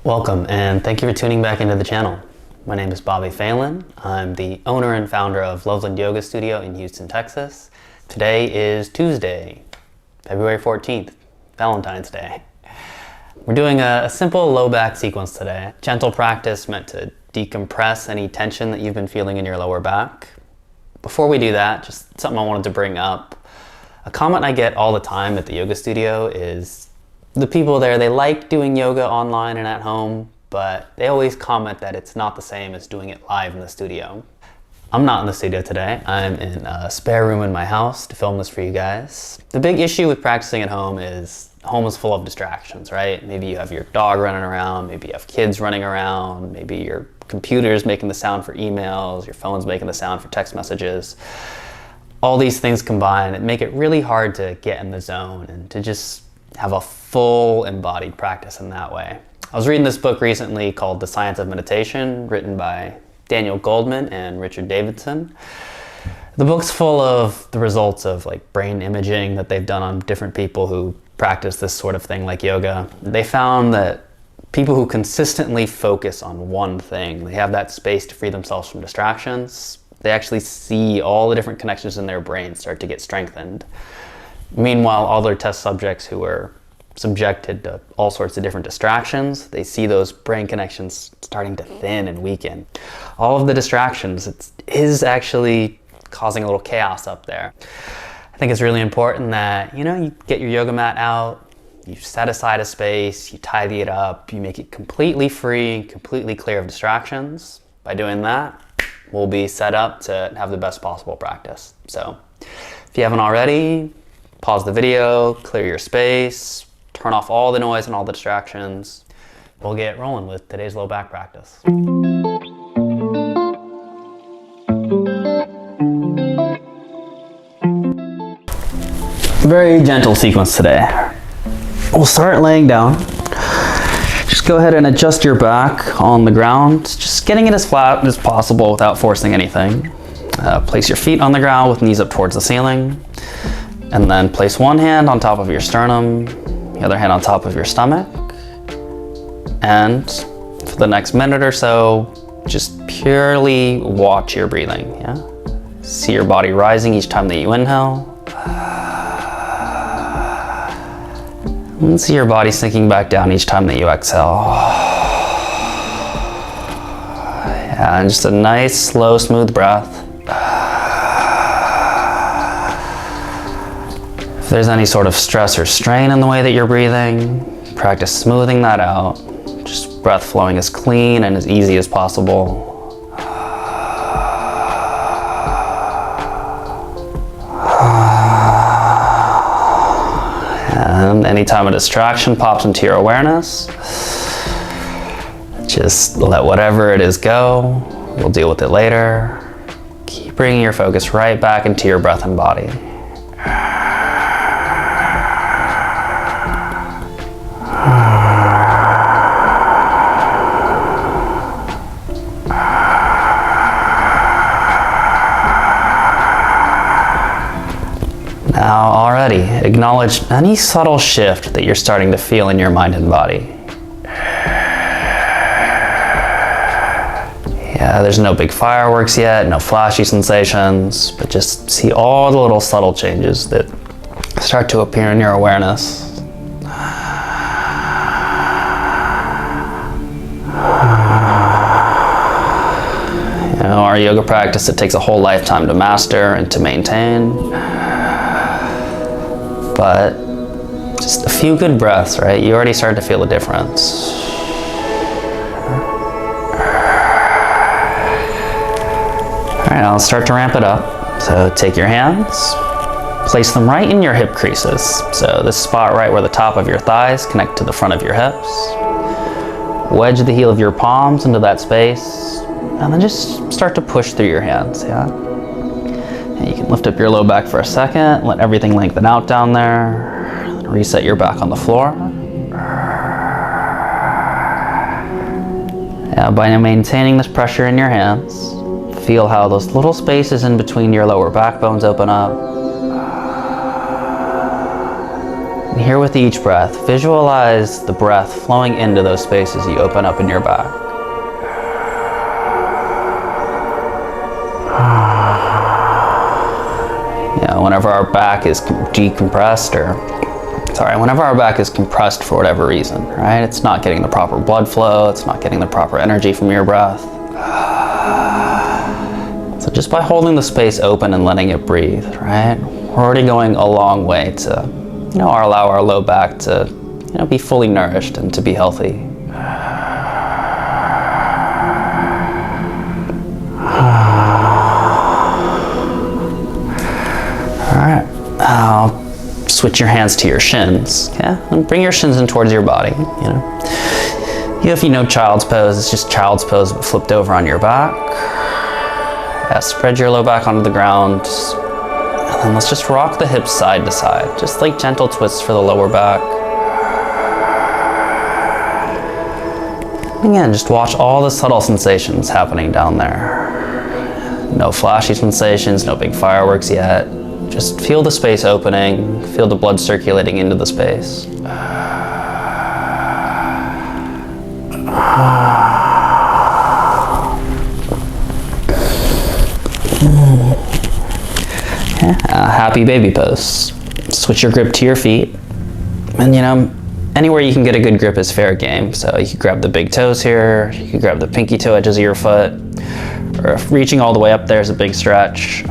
Welcome, and thank you for tuning back into the channel. My name is Bobby Phelan. I'm the owner and founder of Loveland Yoga Studio in Houston, Texas. Today is Tuesday, February 14th, Valentine's Day. We're doing a simple low back sequence today. Gentle practice meant to decompress any tension that you've been feeling in your lower back. Before we do that, just something I wanted to bring up. A comment I get all the time at the yoga studio is the people there, they like doing yoga online and at home, but they always comment that it's not the same as doing it live in the studio. I'm not in the studio today. I'm in a spare room in my house to film this for you guys. The big issue with practicing at home is home is full of distractions, right? Maybe you have your dog running around, maybe you have kids running around, maybe your computer's making the sound for emails, your phone's making the sound for text messages. All these things combined make it really hard to get in the zone and to just have a full embodied practice in that way. I was reading this book recently called The Science of Meditation, written by Daniel Goldman and Richard Davidson. The book's full of the results of like brain imaging that they've done on different people who practice this sort of thing like yoga. They found that people who consistently focus on one thing, they have that space to free themselves from distractions, they actually see all the different connections in their brain start to get strengthened. Meanwhile, other test subjects who were subjected to all sorts of different distractions, they see those brain connections starting to thin and weaken. All of the distractions is actually causing a little chaos up there. I think it's really important that, you get your yoga mat out, you set aside a space, you tidy it up, you make it completely free, completely clear of distractions. By doing that, we'll be set up to have the best possible practice. So if you haven't already, pause the video, clear your space, turn off all the noise and all the distractions. We'll get rolling with today's low back practice. Very gentle sequence today. We'll start laying down. Just go ahead and adjust your back on the ground, just getting it as flat as possible without forcing anything. Place your feet on the ground with knees up towards the ceiling. And then place one hand on top of your sternum, the other hand on top of your stomach. And for the next minute or so, just purely watch your breathing. Yeah? See your body rising each time that you inhale. And see your body sinking back down each time that you exhale. Yeah, and just a nice, slow, smooth breath. If there's any sort of stress or strain in the way that you're breathing, practice smoothing that out. Just breath flowing as clean and as easy as possible. And anytime a distraction pops into your awareness, just let whatever it is go. We'll deal with it later. Keep bringing your focus right back into your breath and body. Now already, acknowledge any subtle shift that you're starting to feel in your mind and body. Yeah, there's no big fireworks yet, no flashy sensations, but just see all the little subtle changes that start to appear in your awareness. Our yoga practice, it takes a whole lifetime to master and to maintain. But just a few good breaths, right? You already start to feel a difference. All right, now let's start to ramp it up. So take your hands, place them right in your hip creases. So this spot right where the top of your thighs connect to the front of your hips. Wedge the heel of your palms into that space, and then just start to push through your hands, yeah? And you can lift up your low back for a second, let everything lengthen out down there, and reset your back on the floor. Now, by maintaining this pressure in your hands, feel how those little spaces in between your lower back bones open up. And here with each breath, visualize the breath flowing into those spaces you open up in your back. Whenever our back is whenever our back is compressed for whatever reason, right? It's not getting the proper blood flow, it's not getting the proper energy from your breath. So just by holding the space open and letting it breathe, right? We're already going a long way to, allow our low back to, be fully nourished and to be healthy. Alright, now switch your hands to your shins, and bring your shins in towards your body, If you know child's pose, it's just child's pose but flipped over on your back. Spread your low back onto the ground, and then let's just rock the hips side to side, just like gentle twists for the lower back. Again, just watch all the subtle sensations happening down there. No flashy sensations, no big fireworks yet. Just feel the space opening, feel the blood circulating into the space. Happy baby pose. Switch your grip to your feet. And anywhere you can get a good grip is fair game. So you can grab the big toes here, you can grab the pinky toe edges of your foot, or if reaching all the way up there is a big stretch,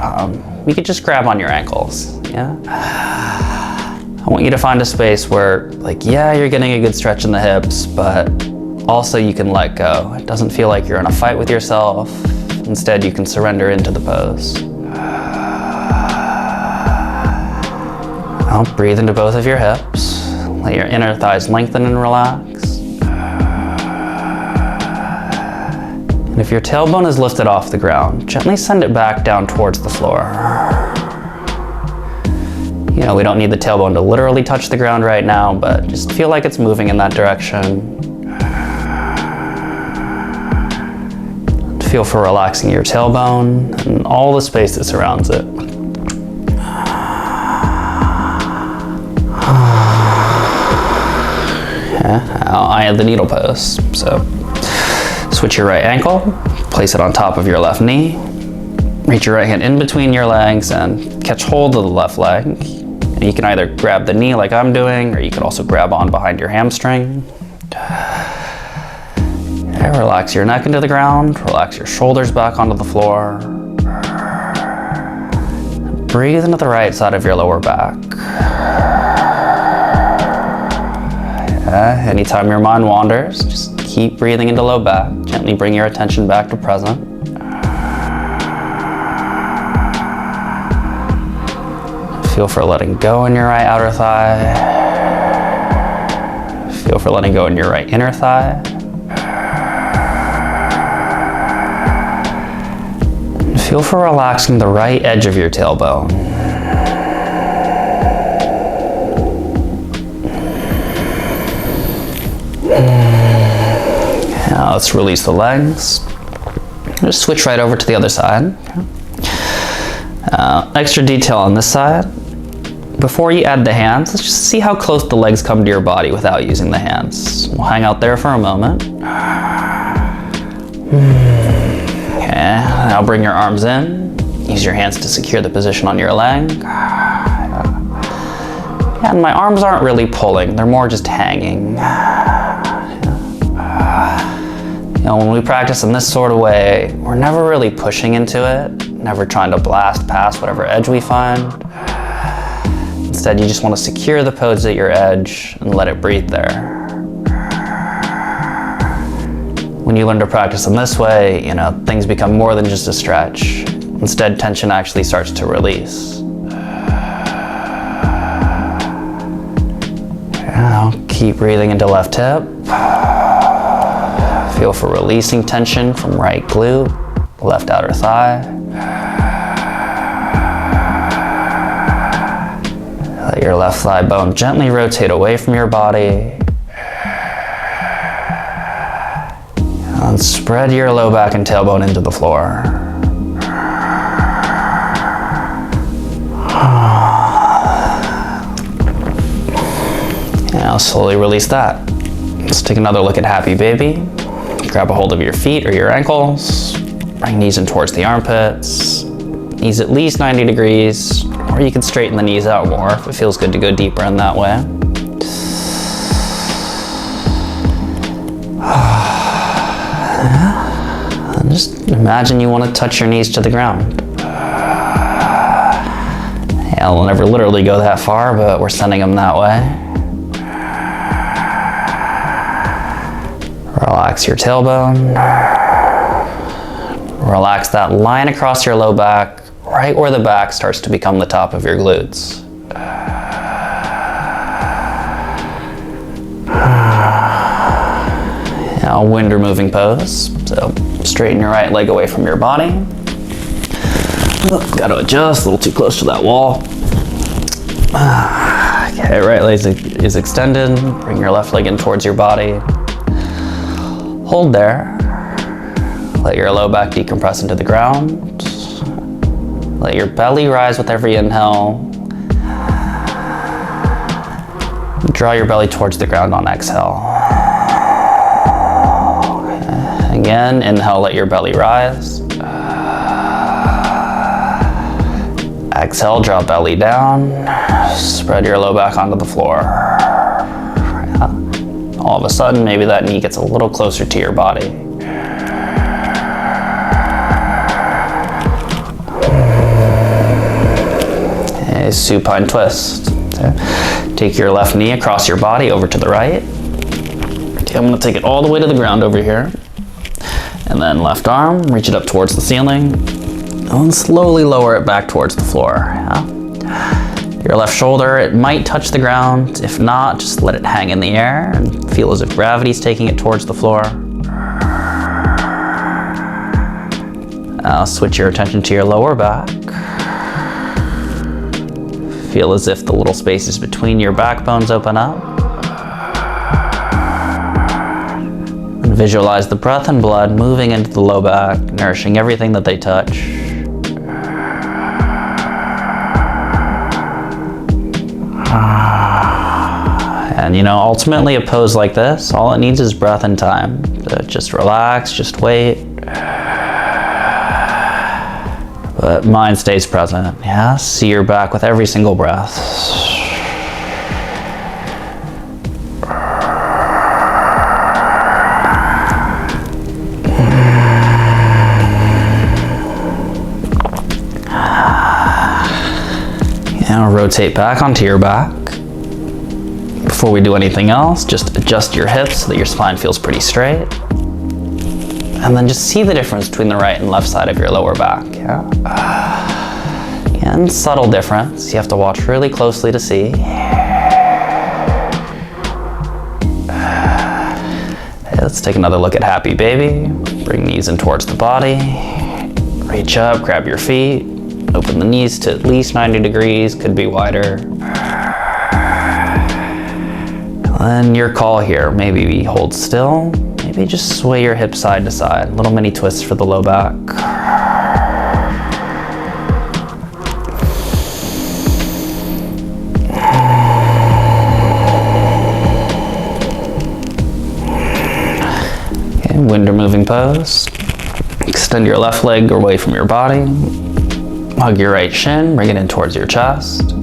you could just grab on your ankles, I want you to find a space where, you're getting a good stretch in the hips, but also you can let go. It doesn't feel like you're in a fight with yourself. Instead, you can surrender into the pose. Now breathe into both of your hips. Let your inner thighs lengthen and relax. And if your tailbone is lifted off the ground, gently send it back down towards the floor. We don't need the tailbone to literally touch the ground right now, but just feel like it's moving in that direction. Feel for relaxing your tailbone and all the space that surrounds it. Now I had the needle pose. So switch your right ankle, place it on top of your left knee, reach your right hand in between your legs and catch hold of the left leg. And you can either grab the knee like I'm doing, or you can also grab on behind your hamstring. Relax your neck into the ground, relax your shoulders back onto the floor. Breathe into the right side of your lower back. Anytime your mind wanders, just keep breathing into low back. Gently bring your attention back to present. Feel for letting go in your right outer thigh. Feel for letting go in your right inner thigh. Feel for relaxing the right edge of your tailbone. Now let's release the legs. Just switch right over to the other side. Extra detail on this side. Before you add the hands, let's just see how close the legs come to your body without using the hands. We'll hang out there for a moment. Now bring your arms in. Use your hands to secure the position on your leg. And my arms aren't really pulling, they're more just hanging. When we practice in this sort of way, we're never really pushing into it, never trying to blast past whatever edge we find. Instead, you just want to secure the pose at your edge and let it breathe there. When you learn to practice in this way, things become more than just a stretch. Instead, tension actually starts to release. Now, keep breathing into left hip. Feel for releasing tension from right glute, left outer thigh. Let your left thigh bone gently rotate away from your body. And spread your low back and tailbone into the floor. Now slowly release that. Let's take another look at Happy Baby. Grab a hold of your feet or your ankles. Bring knees in towards the armpits. Knees at least 90 degrees, or you can straighten the knees out more if it feels good to go deeper in that way. And just imagine you want to touch your knees to the ground. Yeah, we'll never literally go that far, but we're sending them that way. Relax your tailbone. Relax that line across your low back, right where the back starts to become the top of your glutes. Now, wind removing pose. So straighten your right leg away from your body. Got to adjust, a little too close to that wall. Okay, right leg is extended. Bring your left leg in towards your body. Hold there. Let your low back decompress into the ground. Let your belly rise with every inhale. Draw your belly towards the ground on exhale. Okay. Again, inhale, let your belly rise. Exhale, draw belly down. Spread your low back onto the floor. All of a sudden, maybe that knee gets a little closer to your body. A supine twist. Okay. Take your left knee across your body over to the right. Okay, I'm going to take it all the way to the ground over here. And then left arm, reach it up towards the ceiling. And slowly lower it back towards the floor. Yeah. Your left shoulder, it might touch the ground. If not, just let it hang in the air and feel as if gravity's taking it towards the floor. Now switch your attention to your lower back. Feel as if the little spaces between your backbones open up. And visualize the breath and blood moving into the low back, nourishing everything that they touch. And ultimately a pose like this, all it needs is breath and time. So just relax, just wait. But mind stays present, yeah? See your back with every single breath. Now rotate back onto your back. Before we do anything else, just adjust your hips so that your spine feels pretty straight. And then just see the difference between the right and left side of your lower back. Yeah? And subtle difference. You have to watch really closely to see. Let's take another look at Happy Baby. Bring knees in towards the body. Reach up, grab your feet. Open the knees to at least 90 degrees, could be wider. And your call here, maybe hold still. Maybe just sway your hips side to side. Little mini twists for the low back. Okay, wind removing pose. Extend your left leg away from your body. Hug your right shin, bring it in towards your chest.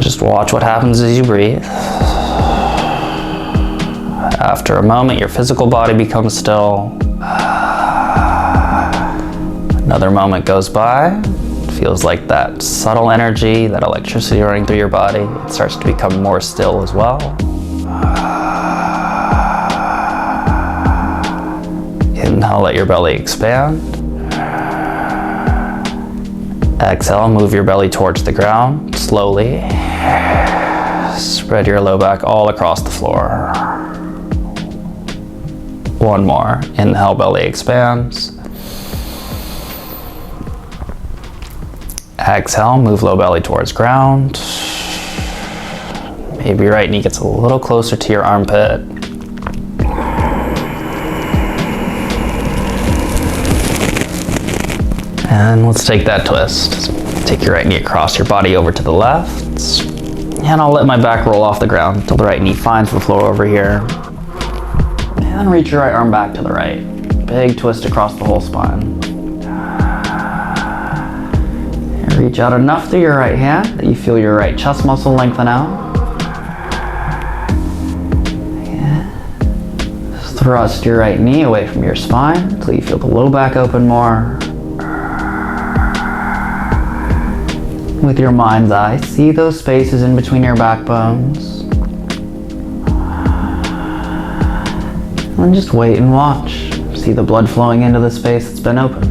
Just watch what happens as you breathe. After a moment, your physical body becomes still. Another moment goes by. It feels like that subtle energy, that electricity running through your body, it starts to become more still as well. Inhale, let your belly expand. Exhale, move your belly towards the ground slowly. Spread your low back all across the floor. One more. Inhale, belly expands. Exhale, move low belly towards ground. Maybe your right knee gets a little closer to your armpit. And let's take that twist. Take your right knee across your body over to the left. And I'll let my back roll off the ground until the right knee finds the floor over here. And reach your right arm back to the right. Big twist across the whole spine. And reach out enough through your right hand that you feel your right chest muscle lengthen out. Just thrust your right knee away from your spine until you feel the low back open more. With your mind's eye, see those spaces in between your backbones. And just wait and watch. See the blood flowing into the space that's been opened.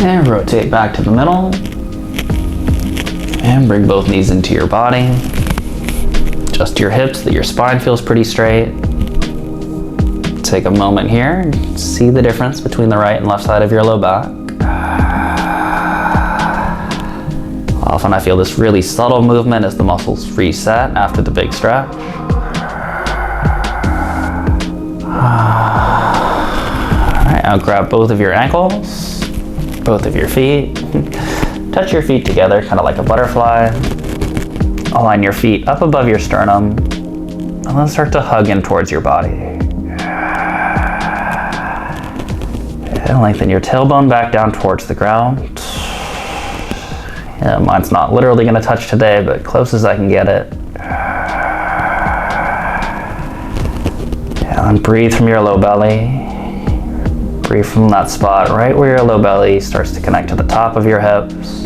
And rotate back to the middle. And bring both knees into your body. Adjust your hips so that your spine feels pretty straight. Take a moment here and see the difference between the right and left side of your low back. Often I feel this really subtle movement as the muscles reset after the big stretch. Alright, now grab both of your ankles, both of your feet. Touch your feet together, kind of like a butterfly. Align your feet up above your sternum, and then start to hug in towards your body. And lengthen your tailbone back down towards the ground. Yeah, mine's not literally going to touch today, but close as I can get it. And breathe from your low belly. Breathe from that spot right where your low belly starts to connect to the top of your hips.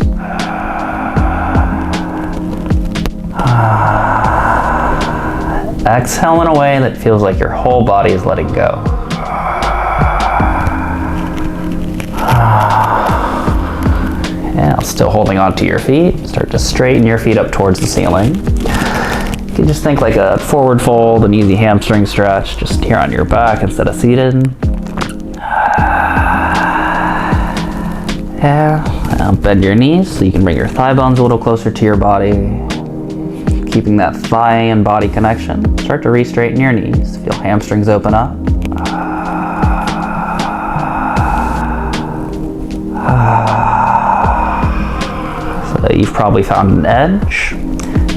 Exhale in a way that feels like your whole body is letting go. Yeah, still holding on to your feet. Start to straighten your feet up towards the ceiling. You can just think like a forward fold, an easy hamstring stretch, just here on your back instead of seated. Yeah, now bend your knees so you can bring your thigh bones a little closer to your body. Keeping that thigh and body connection. Start to re-straighten your knees. Feel hamstrings open up. So you've probably found an edge.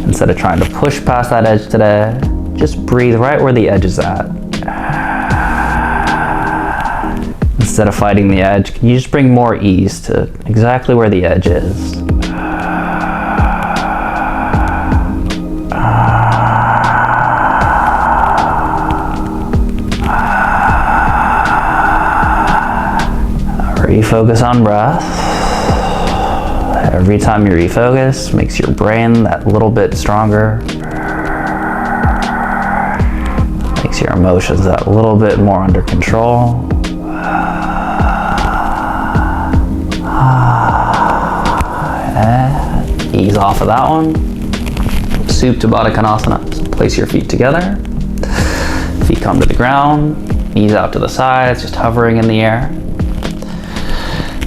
Instead of trying to push past that edge today, just breathe right where the edge is at. Instead of fighting the edge, can you just bring more ease to exactly where the edge is? Refocus on breath. Every time you refocus, makes your brain that little bit stronger. Makes your emotions that little bit more under control. And ease off of that one. Supta Baddha Konasana. So place your feet together. Feet come to the ground. Knees out to the sides, just hovering in the air.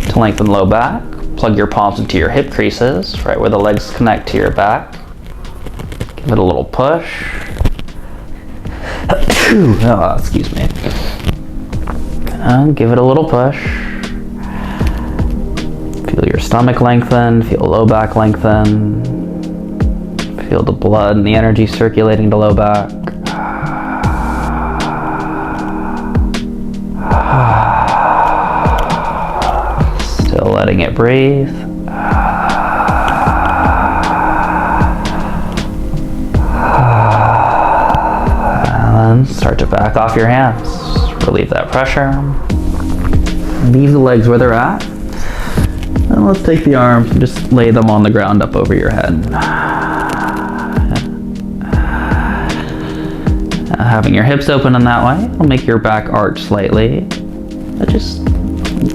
To lengthen low back, plug your palms into your hip creases, right where the legs connect to your back. Give it a little push. Oh, excuse me. And give it a little push. Feel your stomach lengthen, feel low back lengthen. Feel the blood and the energy circulating to low back. Still letting it breathe. And then start to back off your hands. Relieve that pressure. Leave the legs where they're at. And let's take the arms and just lay them on the ground up over your head. Having your hips open in that way will make your back arch slightly. But just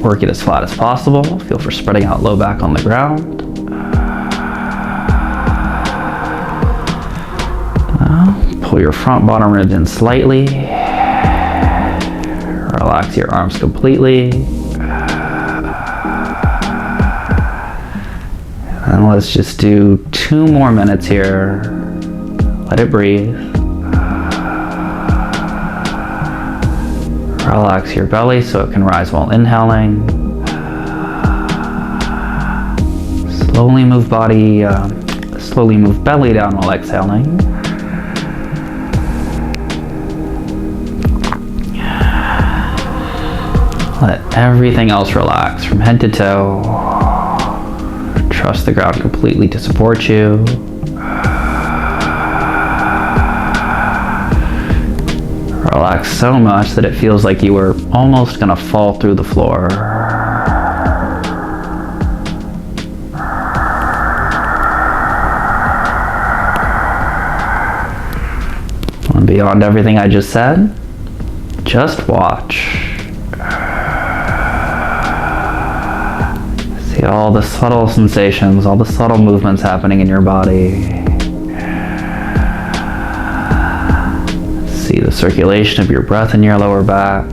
work it as flat as possible. Feel for spreading out low back on the ground. Pull your front bottom ribs in slightly. Relax your arms completely. And let's just do 2 more minutes here. Let it breathe. Relax your belly so it can rise while inhaling. Slowly move belly down while exhaling. Let everything else relax from head to toe. Trust the ground completely to support you. Relax so much that it feels like you were almost gonna fall through the floor. And beyond everything I just said, just watch. See all the subtle sensations, all the subtle movements happening in your body. See the circulation of your breath in your lower back.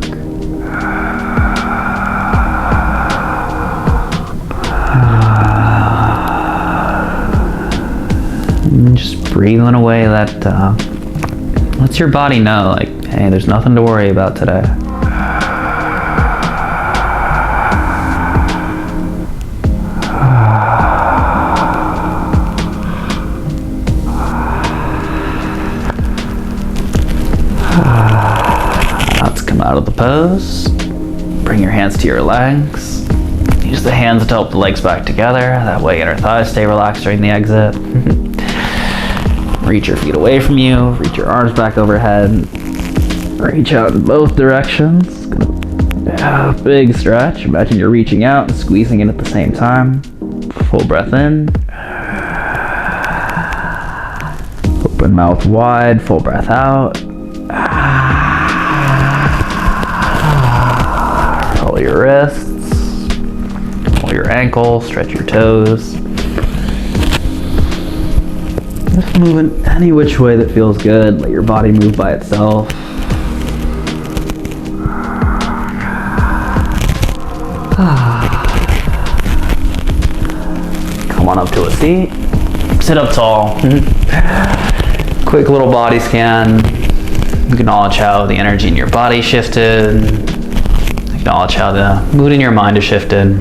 And just breathing away that lets your body know, like, hey, there's nothing to worry about today. Let's come out of the pose. Bring your hands to your legs. Use the hands to help the legs back together. That way inner thighs stay relaxed during the exit. Reach your feet away from you. Reach your arms back overhead. Reach out in both directions. Big stretch. Imagine you're reaching out and squeezing in at the same time. Full breath in. Open mouth wide. Full breath out. Roll your wrists. Roll your ankles. Stretch your toes. Just move in any which way that feels good. Let your body move by itself. Come on up to a seat. Sit up tall. Quick little body scan. Acknowledge how the energy in your body shifted. Acknowledge how the mood in your mind has shifted.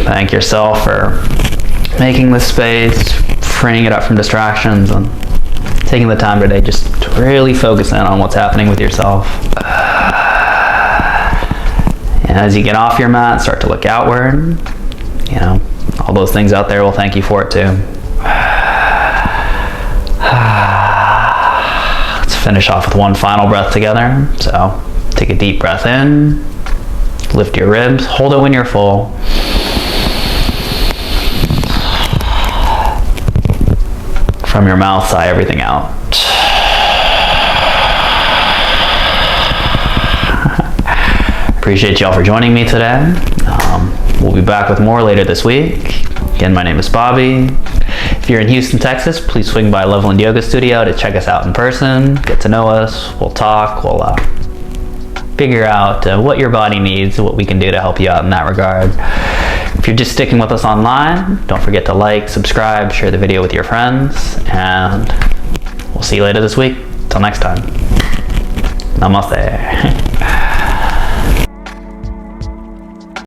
Thank yourself for making this space, freeing it up from distractions, and taking the time today just to really focus in on what's happening with yourself. And as you get off your mat, start to look outward. You know, all those things out there will thank you for it too. Let's finish off with one final breath together. So take a deep breath in, lift your ribs, hold it when you're full. From your mouth, sigh everything out. Appreciate y'all for joining me today. We'll be back with more later this week. Again, my name is Bobby. If you're in Houston, Texas, please swing by Loveland Yoga Studio to check us out in person, get to know us, we'll talk, we'll figure out what your body needs, what we can do to help you out in that regard. If you're just sticking with us online, don't forget to like, subscribe, share the video with your friends, and we'll see you later this week. Till next time. Namaste.